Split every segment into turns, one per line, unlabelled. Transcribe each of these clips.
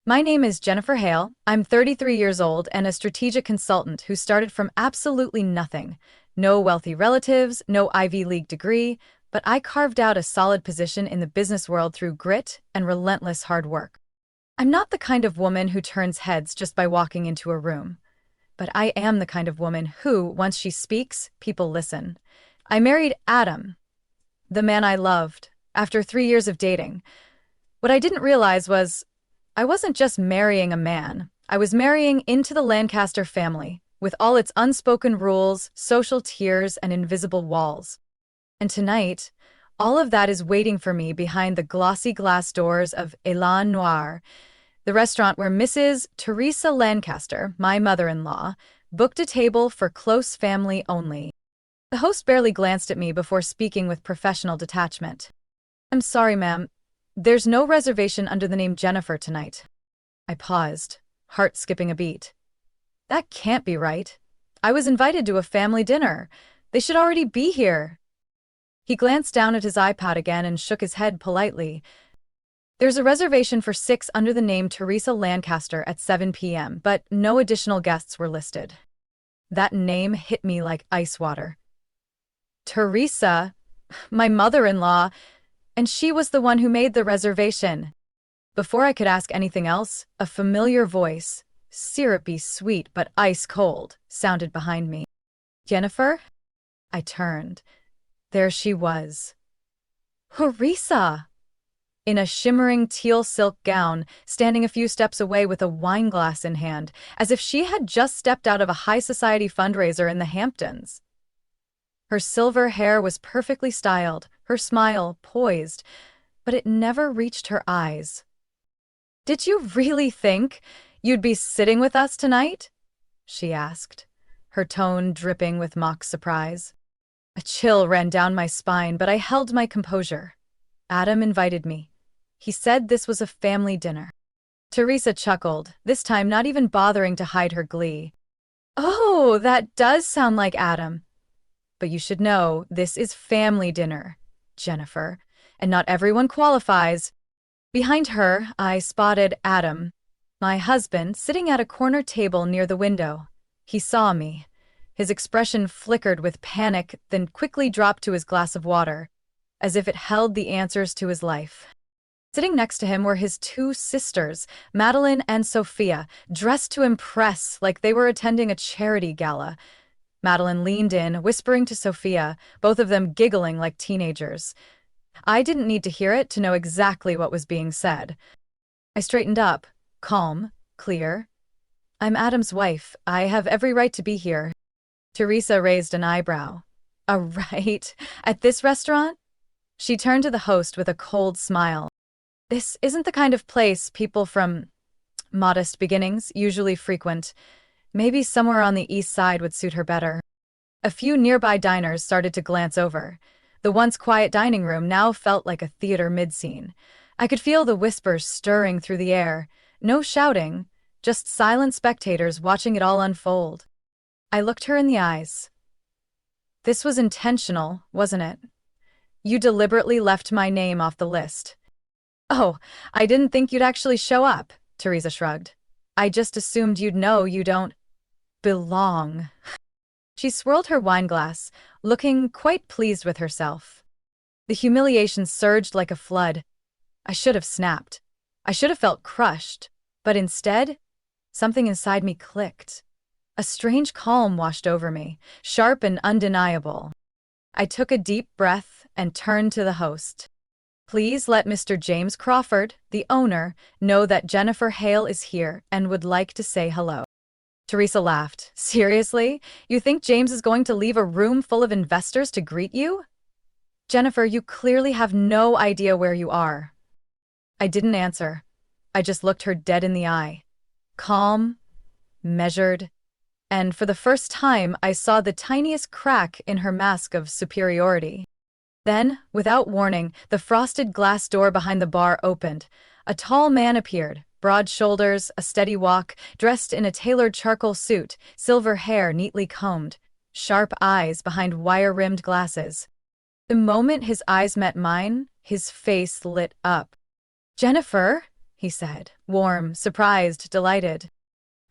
My name is Jennifer Hale. I'm 33 years old and a strategic consultant who started from absolutely nothing. No wealthy relatives, no Ivy League degree, but I carved out a solid position in the business world through grit and relentless hard work. I'm not the kind of woman who turns heads just by walking into a room, but I am the kind of woman who, once she speaks, people listen. I married Adam, the man I loved, after 3 years of dating. What I didn't realize was I wasn't just marrying a man. I was marrying into the Lancaster family, with all its unspoken rules, social tiers, and invisible walls. And tonight, all of that is waiting for me behind the glossy glass doors of Elan Noir, the restaurant where Mrs. Teresa Lancaster, my mother-in-law, booked a table for close family only. The host barely glanced at me before speaking with professional detachment. "I'm sorry, ma'am. There's no reservation under the name Jennifer tonight." I paused, heart skipping a beat. That can't be right. I was invited to a family dinner. They should already be here. He glanced down at his iPad again and shook his head politely. "There's a reservation for 6 under the name Teresa Lancaster at 7 p.m., but no additional guests were listed." That name hit me like ice water. Teresa, my mother-in-law, and she was the one who made the reservation. Before I could ask anything else, a familiar voice, syrupy sweet but ice cold, sounded behind me. "Jennifer?" I turned. There she was. Teresa! In a shimmering teal silk gown, standing a few steps away with a wine glass in hand, as if she had just stepped out of a high society fundraiser in the Hamptons. Her silver hair was perfectly styled, her smile poised, but it never reached her eyes. "Did you really think you'd be sitting with us tonight?" she asked, her tone dripping with mock surprise. A chill ran down my spine, but I held my composure. Adam invited me. He said this was a family dinner. Teresa chuckled, this time not even bothering to hide her glee. "Oh, that does sound like Adam. But you should know, this is family dinner, Jennifer, and not everyone qualifies." Behind her, I spotted Adam, my husband, sitting at a corner table near the window. He saw me. His expression flickered with panic, then quickly dropped to his glass of water, as if it held the answers to his life. Sitting next to him were his 2 sisters, Madeline and Sophia, dressed to impress like they were attending a charity gala. Madeline leaned in, whispering to Sophia, both of them giggling like teenagers. I didn't need to hear it to know exactly what was being said. I straightened up, calm, clear. "I'm Adam's wife. I have every right to be here." Teresa raised an eyebrow. "A right? At this restaurant?" She turned to the host with a cold smile. "This isn't the kind of place people from modest beginnings usually frequent. Maybe somewhere on the east side would suit her better." A few nearby diners started to glance over. The once quiet dining room now felt like a theater mid-scene. I could feel the whispers stirring through the air. No shouting, just silent spectators watching it all unfold. I looked her in the eyes. "This was intentional, wasn't it? You deliberately left my name off the list." "Oh, I didn't think you'd actually show up," Teresa shrugged. "I just assumed you'd know you don't belong." She swirled her wine glass, looking quite pleased with herself. The humiliation surged like a flood. I should have snapped. I should have felt crushed. But instead, something inside me clicked. A strange calm washed over me, sharp and undeniable. I took a deep breath and turned to the host. "Please let Mr. James Crawford, the owner, know that Jennifer Hale is here and would like to say hello." Teresa laughed. "Seriously? You think James is going to leave a room full of investors to greet you?" "Jennifer, you clearly have no idea where you are." I didn't answer. I just looked her dead in the eye. Calm, measured, and for the first time I saw the tiniest crack in her mask of superiority. Then, without warning, the frosted glass door behind the bar opened. A tall man appeared. Broad shoulders, a steady walk, dressed in a tailored charcoal suit, silver hair neatly combed, sharp eyes behind wire-rimmed glasses. The moment his eyes met mine, his face lit up. "Jennifer," he said, warm, surprised, delighted.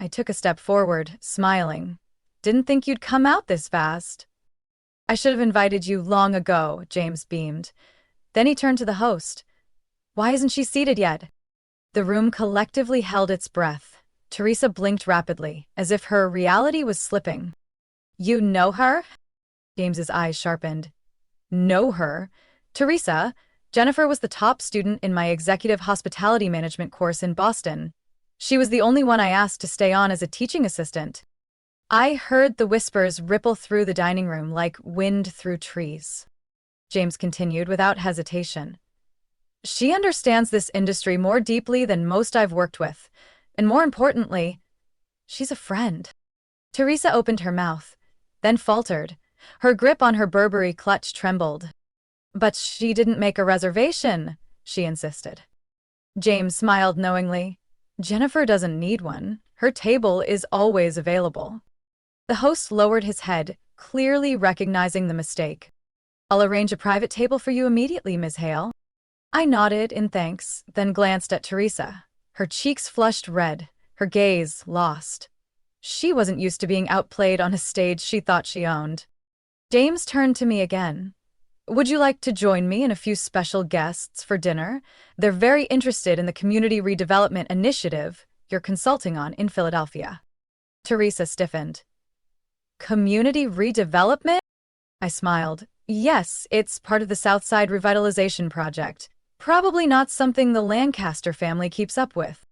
I took a step forward, smiling. Didn't think you'd come out this fast. I should have invited you long ago, James beamed. Then he turned to the host. Why isn't she seated yet? The room collectively held its breath. Teresa blinked rapidly, as if her reality was slipping. You know her? James's eyes sharpened. Know her? Teresa, Jennifer was the top student in my executive hospitality management course in Boston. She was the only one I asked to stay on as a teaching assistant. I heard the whispers ripple through the dining room like wind through trees. James continued without hesitation. She understands this industry more deeply than most I've worked with. And more importantly, she's a friend. Teresa opened her mouth, then faltered. Her grip on her Burberry clutch trembled. But she didn't make a reservation, she insisted. James smiled knowingly. Jennifer doesn't need one. Her table is always available. The host lowered his head, clearly recognizing the mistake. I'll arrange a private table for you immediately, Ms. Hale. I nodded in thanks, then glanced at Teresa. Her cheeks flushed red, her gaze lost. She wasn't used to being outplayed on a stage she thought she owned. James turned to me again. Would you like to join me and a few special guests for dinner? They're very interested in the community redevelopment initiative you're consulting on in Philadelphia. Teresa stiffened. Community redevelopment? I smiled. Yes, it's part of the Southside Revitalization Project. Probably not something the Lancaster family keeps up with.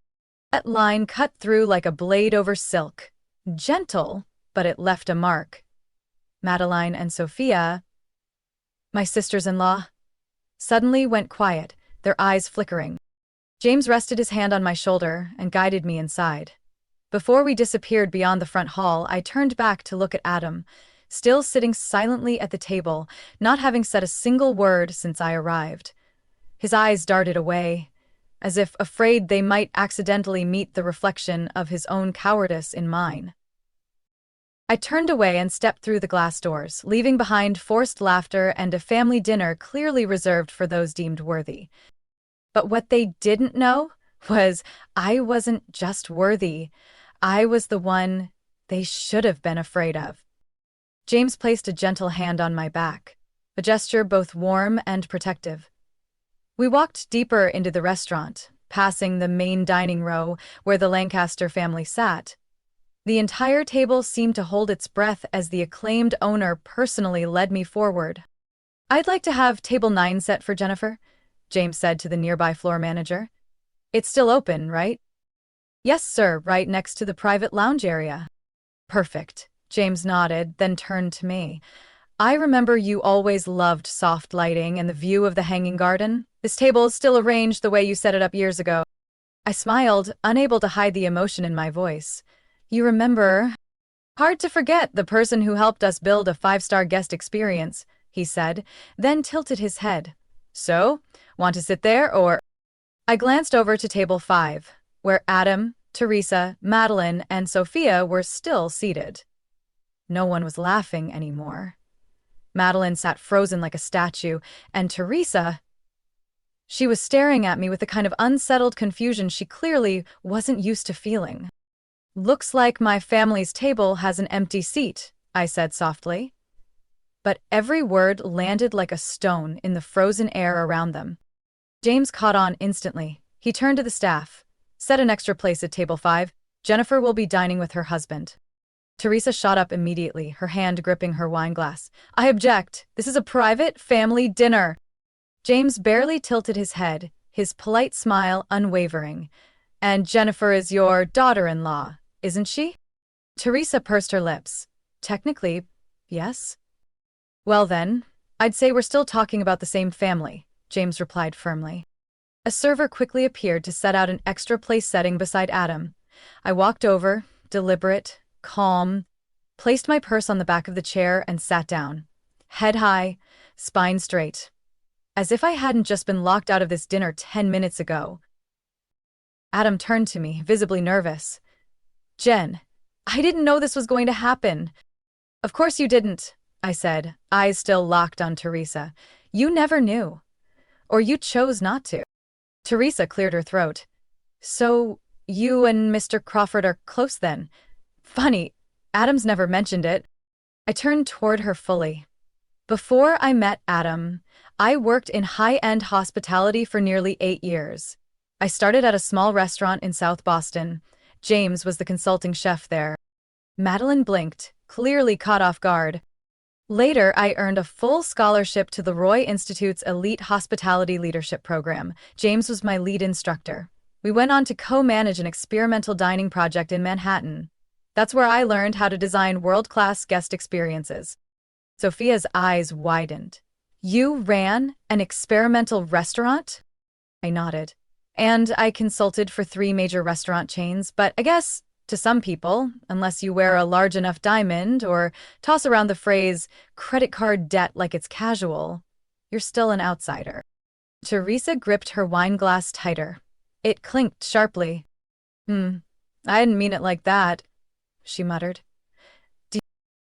That line cut through like a blade over silk. Gentle, but it left a mark. Madeline and Sophia, my sisters-in-law, suddenly went quiet, their eyes flickering. James rested his hand on my shoulder and guided me inside. Before we disappeared beyond the front hall, I turned back to look at Adam, still sitting silently at the table, not having said a single word since I arrived. His eyes darted away, as if afraid they might accidentally meet the reflection of his own cowardice in mine. I turned away and stepped through the glass doors, leaving behind forced laughter and a family dinner clearly reserved for those deemed worthy. But what they didn't know was I wasn't just worthy. I was the one they should have been afraid of. James placed a gentle hand on my back, a gesture both warm and protective. We walked deeper into the restaurant, passing the main dining row where the Lancaster family sat. The entire table seemed to hold its breath as the acclaimed owner personally led me forward. I'd like to have table 9 set for Jennifer, James said to the nearby floor manager. It's still open, right? Yes, sir, right next to the private lounge area. Perfect. James nodded, then turned to me. I remember you always loved soft lighting and the view of the hanging garden. This table is still arranged the way you set it up years ago. I smiled, unable to hide the emotion in my voice. You remember? Hard to forget the person who helped us build a 5-star guest experience, he said, then tilted his head. So, want to sit there or? I glanced over to table 5, where Adam, Teresa, Madeline, and Sophia were still seated. No one was laughing anymore. Madeline sat frozen like a statue, and Teresa, she was staring at me with the kind of unsettled confusion she clearly wasn't used to feeling. Looks like my family's table has an empty seat, I said softly. But every word landed like a stone in the frozen air around them. James caught on instantly. He turned to the staff. Set an extra place at table 5. Jennifer will be dining with her husband. Teresa shot up immediately, her hand gripping her wine glass. I object. This is a private family dinner. James barely tilted his head, his polite smile unwavering. And Jennifer is your daughter-in-law, isn't she? Teresa pursed her lips. Technically, yes. Well then, I'd say we're still talking about the same family, James replied firmly. A server quickly appeared to set out an extra place setting beside Adam. I walked over, deliberate, calm, placed my purse on the back of the chair and sat down, head high, spine straight, as if I hadn't just been locked out of this dinner 10 minutes ago. Adam turned to me, visibly nervous. Jen, I didn't know this was going to happen. Of course you didn't, I said, eyes still locked on Teresa. You never knew. Or you chose not to. Teresa cleared her throat. So, you and Mr. Crawford are close then? Funny, Adam's never mentioned it. I turned toward her fully. Before I met Adam, I worked in high-end hospitality for nearly 8 years. I started at a small restaurant in South Boston. James was the consulting chef there. Madeline blinked, clearly caught off guard. Later, I earned a full scholarship to the Roy Institute's elite hospitality leadership program. James was my lead instructor. We went on to co-manage an experimental dining project in Manhattan. That's where I learned how to design world-class guest experiences. Sophia's eyes widened. You ran an experimental restaurant? I nodded. And I consulted for 3 major restaurant chains, but I guess, to some people, unless you wear a large enough diamond or toss around the phrase credit card debt like it's casual, you're still an outsider. Teresa gripped her wine glass tighter. It clinked sharply. I didn't mean it like that, she muttered.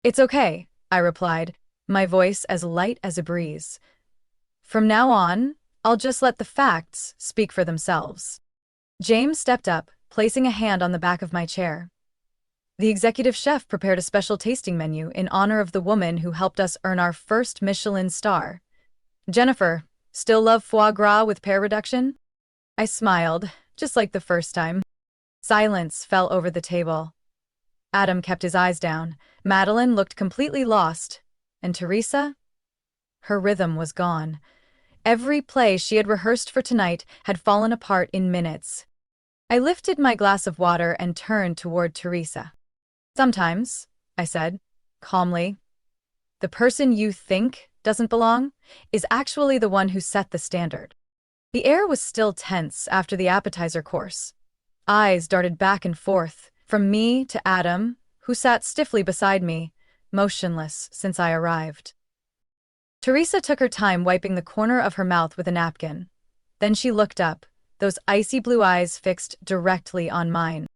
It's okay, I replied, my voice as light as a breeze. From now on, I'll just let the facts speak for themselves. James stepped up, placing a hand on the back of my chair. The executive chef prepared a special tasting menu in honor of the woman who helped us earn our first Michelin star. Jennifer, still love foie gras with pear reduction? I smiled, just like the first time. Silence fell over the table. Adam kept his eyes down. Madeline looked completely lost. And Teresa? Her rhythm was gone. Every play she had rehearsed for tonight had fallen apart in minutes. I lifted my glass of water and turned toward Teresa. Sometimes, I said, calmly, the person you think doesn't belong is actually the one who set the standard. The air was still tense after the appetizer course. Eyes darted back and forth, from me to Adam, who sat stiffly beside me, motionless since I arrived. Teresa took her time wiping the corner of her mouth with a napkin. Then she looked up, those icy blue eyes fixed directly on mine.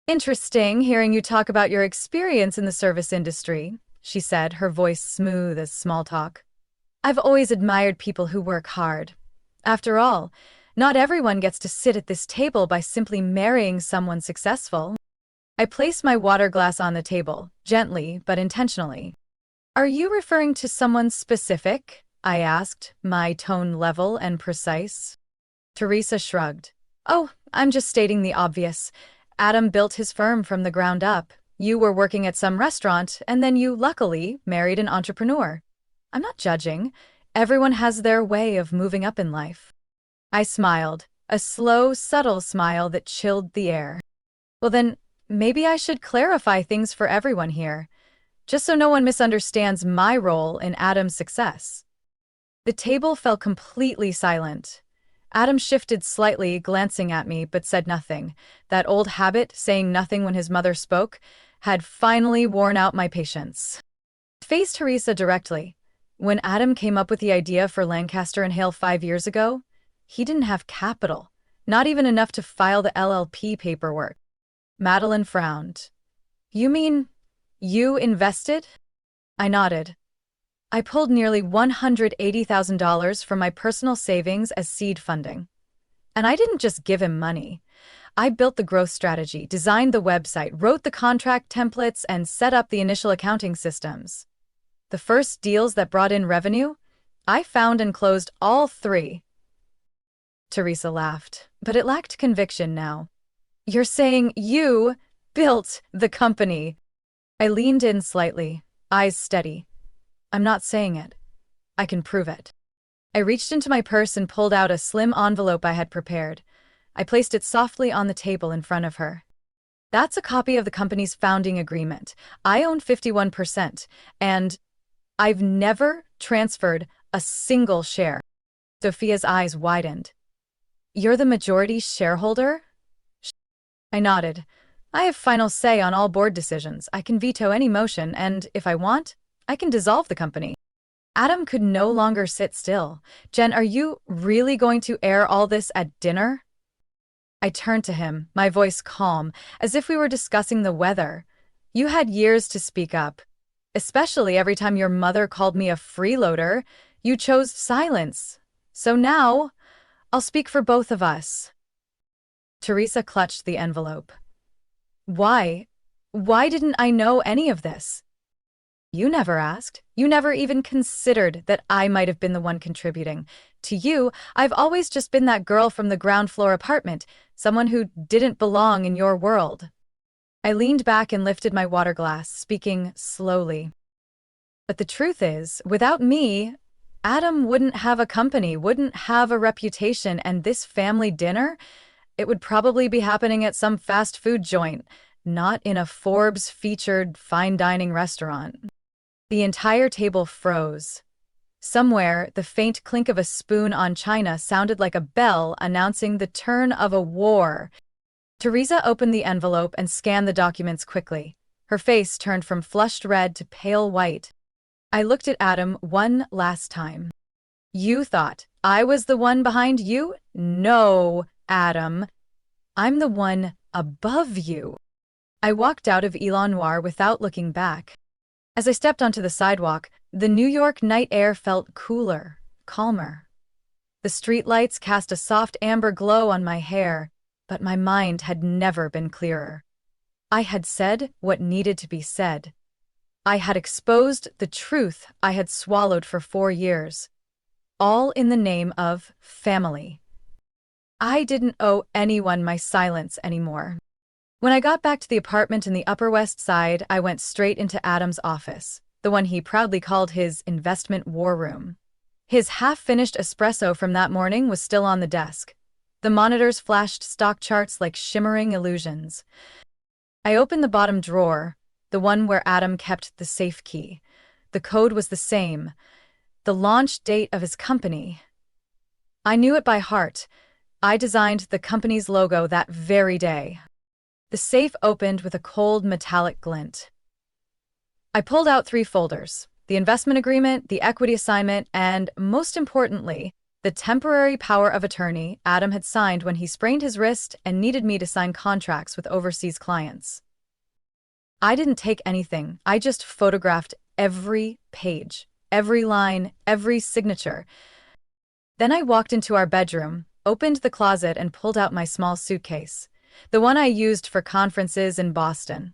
Interesting hearing you talk about your experience in the service industry, she said, her voice smooth as small talk. I've always admired people who work hard. After all, not everyone gets to sit at this table by simply marrying someone successful. I placed my water glass on the table, gently but intentionally. Are you referring to someone specific? I asked, my tone level and precise. Teresa shrugged. Oh, I'm just stating the obvious. Adam built his firm from the ground up. You were working at some restaurant, and then you, luckily, married an entrepreneur. I'm not judging. Everyone has their way of moving up in life. I smiled, a slow, subtle smile that chilled the air. Well then, maybe I should clarify things for everyone here, just so no one misunderstands my role in Adam's success. The table fell completely silent. Adam shifted slightly, glancing at me, but said nothing. That old habit, saying nothing when his mother spoke, had finally worn out my patience. I faced Teresa directly. When Adam came up with the idea for Lancaster and Hale 5 years ago, he didn't have capital, not even enough to file the LLP paperwork. Madeline frowned. You mean you invested? I nodded. I pulled nearly $180,000 from my personal savings as seed funding. And I didn't just give him money. I built the growth strategy, designed the website, wrote the contract templates, and set up the initial accounting systems. The first deals that brought in revenue, I found and closed all 3. Teresa laughed, but it lacked conviction now. You're saying you built the company? I leaned in slightly, eyes steady. I'm not saying it. I can prove it. I reached into my purse and pulled out a slim envelope I had prepared. I placed it softly on the table in front of her. That's a copy of the company's founding agreement. I own 51%, and I've never transferred a single share. Sophia's eyes widened. You're the majority shareholder? I nodded. I have final say on all board decisions. I can veto any motion, and if I want, I can dissolve the company. Adam could no longer sit still. Jen, are you really going to air all this at dinner? I turned to him, my voice calm, as if we were discussing the weather. You had years to speak up. Especially every time your mother called me a freeloader, you chose silence. So now, I'll speak for both of us. Teresa clutched the envelope. Why? Why didn't I know any of this? You never asked. You never even considered that I might have been the one contributing. To you, I've always just been that girl from the ground floor apartment, someone who didn't belong in your world. I leaned back and lifted my water glass, speaking slowly. But the truth is, without me, Adam wouldn't have a company, wouldn't have a reputation, and this family dinner, it would probably be happening at some fast food joint, not in a Forbes featured fine dining restaurant. The entire table froze. Somewhere, the faint clink of a spoon on china sounded like a bell announcing the turn of a war. Teresa opened the envelope and scanned the documents quickly. Her face turned from flushed red to pale white. I looked at Adam one last time. You thought I was the one behind you? No, Adam. I'm the one above you. I walked out of Elan Noir without looking back. As I stepped onto the sidewalk, the New York night air felt cooler, calmer. The streetlights cast a soft amber glow on my hair, but my mind had never been clearer. I had said what needed to be said. I had exposed the truth I had swallowed for 4 years, all in the name of family. I didn't owe anyone my silence anymore. When I got back to the apartment in the Upper West Side, I went straight into Adam's office, the one he proudly called his investment war room. His half-finished espresso from that morning was still on the desk. The monitors flashed stock charts like shimmering illusions. I opened the bottom drawer, the one where Adam kept the safe key. The code was the same, the launch date of his company. I knew it by heart. I designed the company's logo that very day. The safe opened with a cold metallic glint. I pulled out 3 folders: the investment agreement, the equity assignment, and, most importantly, the temporary power of attorney Adam had signed when he sprained his wrist and needed me to sign contracts with overseas clients. I didn't take anything. I just photographed every page, every line, every signature. Then I walked into our bedroom, opened the closet, and pulled out my small suitcase, the one I used for conferences in Boston.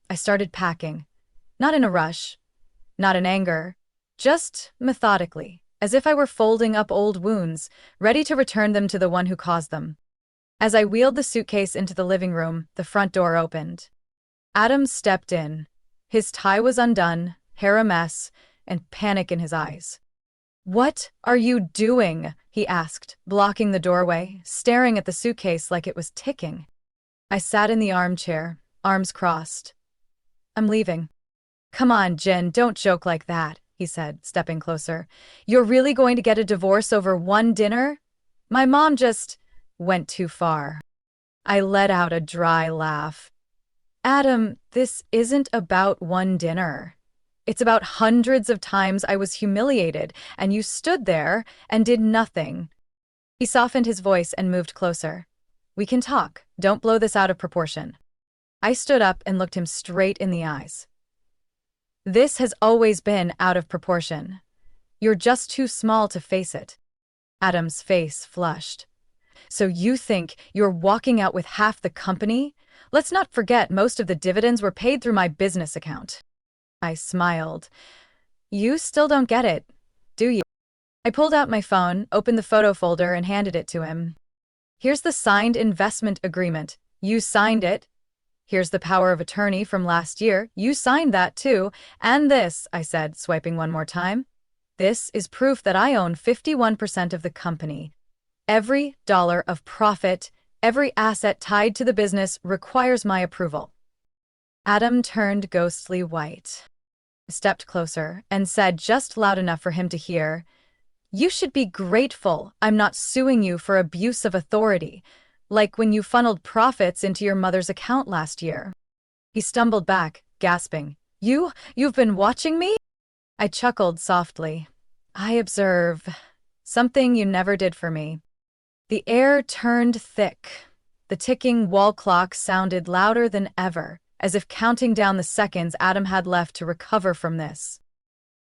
I started packing, not in a rush, not in anger, just methodically, as if I were folding up old wounds, ready to return them to the one who caused them. As I wheeled the suitcase into the living room, the front door opened. Adam stepped in. His tie was undone, hair a mess, and panic in his eyes. "What are you doing?" he asked, blocking the doorway, staring at the suitcase like it was ticking. I sat in the armchair, arms crossed. "I'm leaving." "Come on, Jen, don't joke like that," he said, stepping closer. "You're really going to get a divorce over one dinner? My mom just went too far." I let out a dry laugh. "Adam, this isn't about one dinner. It's about hundreds of times I was humiliated, and you stood there and did nothing." He softened his voice and moved closer. "We can talk. Don't blow this out of proportion." I stood up and looked him straight in the eyes. "This has always been out of proportion. You're just too small to face it." Adam's face flushed. "So you think you're walking out with half the company? Let's not forget most of the dividends were paid through my business account." I smiled. "You still don't get it, do you?" I pulled out my phone, opened the photo folder, and handed it to him. "Here's the signed investment agreement. You signed it. Here's the power of attorney from last year. You signed that too. And this," I said, swiping one more time, "this is proof that I own 51% of the company. Every dollar of profit, every asset tied to the business requires my approval." Adam turned ghostly white, stepped closer, and said just loud enough for him to hear, "You should be grateful I'm not suing you for abuse of authority, like when you funneled profits into your mother's account last year." He stumbled back, gasping, You've been watching me?" I chuckled softly. "I observe something you never did for me." The air turned thick. The ticking wall clock sounded louder than ever, as if counting down the seconds Adam had left to recover from this.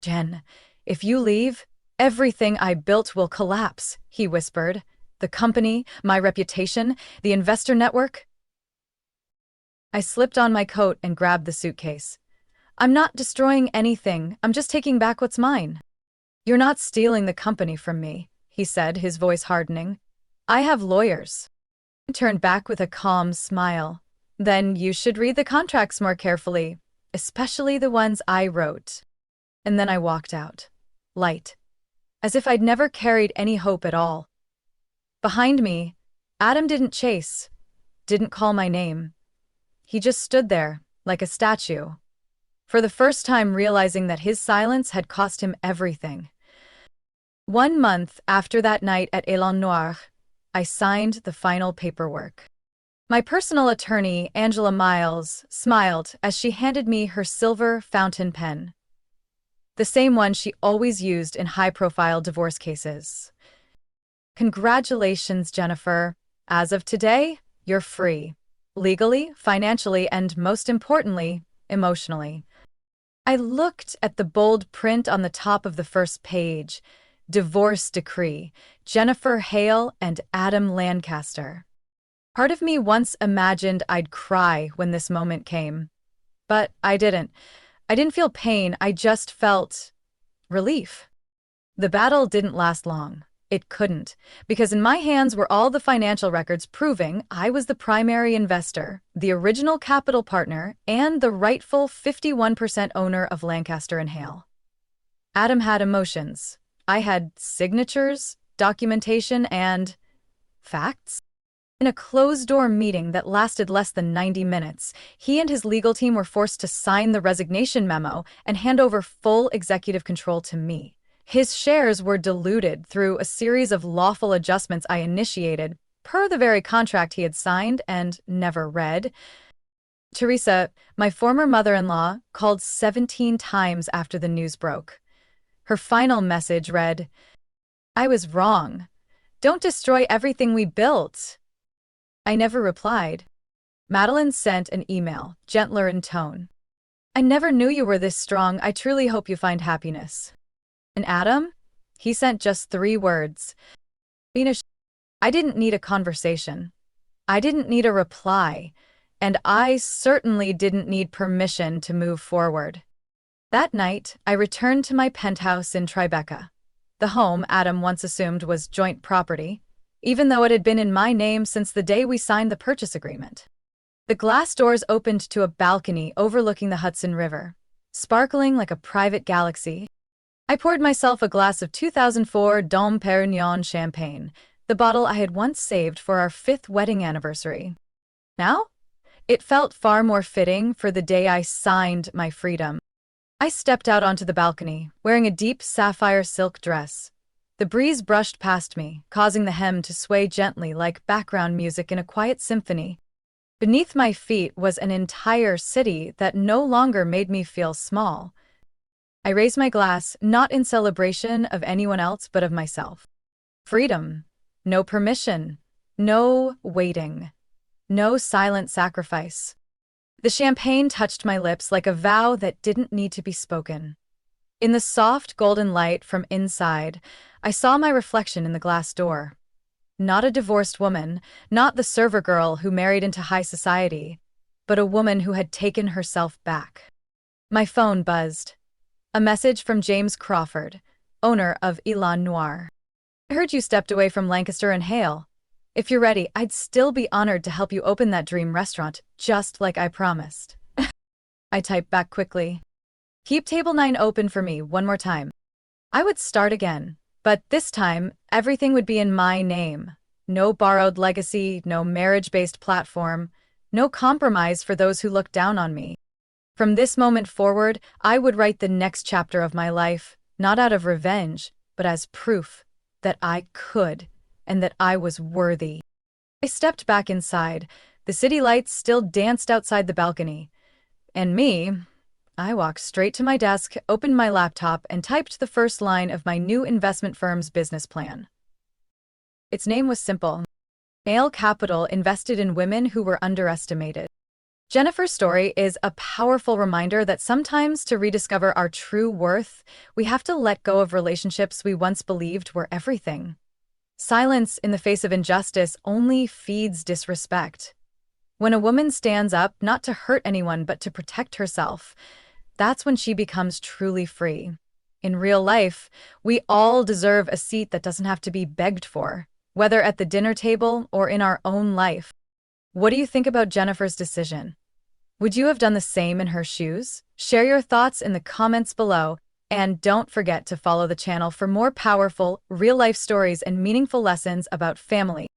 "Jen, if you leave, everything I built will collapse," he whispered. The company, my reputation, the investor network. I slipped on my coat and grabbed the suitcase. I'm not destroying anything, I'm just taking back what's mine. You're not stealing the company from me, he said, his voice hardening. I have lawyers. I turned back with a calm smile. Then you should read the contracts more carefully, especially the ones I wrote. And then I walked out. Light. As if I'd never carried any hope at all. Behind me, Adam didn't chase, didn't call my name. He just stood there, like a statue. For the first time realizing that his silence had cost him everything. 1 month after that night at Élan Noir, I signed the final paperwork. My personal attorney, Angela Miles, smiled as she handed me her silver fountain pen. The same one she always used in high-profile divorce cases. Congratulations, Jennifer. As of today, you're free. Legally, financially, and most importantly, emotionally. I looked at the bold print on the top of the first page. Divorce decree, Jennifer Hale and Adam Lancaster. Part of me once imagined I'd cry when this moment came. But I didn't. I didn't feel pain, I just felt relief. The battle didn't last long. It couldn't, because in my hands were all the financial records proving I was the primary investor, the original capital partner, and the rightful 51% owner of Lancaster and Hale. Adam had emotions. I had signatures, documentation, and facts. In a closed-door meeting that lasted less than 90 minutes, he and his legal team were forced to sign the resignation memo and hand over full executive control to me. His shares were diluted through a series of lawful adjustments I initiated, per the very contract he had signed and never read. Teresa, my former mother-in-law, called 17 times after the news broke. Her final message read, "I was wrong. Don't destroy everything we built." I never replied. Madeline sent an email, gentler in tone. "I never knew you were this strong. I truly hope you find happiness." And Adam? He sent just 3 words. I didn't need a conversation. I didn't need a reply. And I certainly didn't need permission to move forward. That night, I returned to my penthouse in Tribeca. The home Adam once assumed was joint property, even though it had been in my name since the day we signed the purchase agreement. The glass doors opened to a balcony overlooking the Hudson River, sparkling like a private galaxy. I poured myself a glass of 2004 Dom Perignon champagne, the bottle I had once saved for our 5th wedding anniversary. Now, it felt far more fitting for the day I signed my freedom. I stepped out onto the balcony, wearing a deep sapphire silk dress. The breeze brushed past me, causing the hem to sway gently like background music in a quiet symphony. Beneath my feet was an entire city that no longer made me feel small. I raised my glass, not in celebration of anyone else but of myself. Freedom. No permission. No waiting. No silent sacrifice. The champagne touched my lips like a vow that didn't need to be spoken. In the soft golden light from inside, I saw my reflection in the glass door. Not a divorced woman, not the server girl who married into high society, but a woman who had taken herself back. My phone buzzed. A message from James Crawford, owner of Élan Noir. "I heard you stepped away from Lancaster and Hale. If you're ready, I'd still be honored to help you open that dream restaurant, just like I promised." I typed back quickly. "Keep table 9 open for me one more time." I would start again, but this time, everything would be in my name. No borrowed legacy, no marriage-based platform, no compromise for those who look down on me. From this moment forward, I would write the next chapter of my life, not out of revenge, but as proof that I could and that I was worthy. I stepped back inside. The city lights still danced outside the balcony. And me, I walked straight to my desk, opened my laptop, and typed the first line of my new investment firm's business plan. Its name was simple. Male capital invested in women who were underestimated. Jennifer's story is a powerful reminder that sometimes to rediscover our true worth, we have to let go of relationships we once believed were everything. Silence in the face of injustice only feeds disrespect. When a woman stands up not to hurt anyone but to protect herself, that's when she becomes truly free. In real life, we all deserve a seat that doesn't have to be begged for, whether at the dinner table or in our own life. What do you think about Jennifer's decision? Would you have done the same in her shoes? Share your thoughts in the comments below, and don't forget to follow the channel for more powerful, real-life stories and meaningful lessons about family.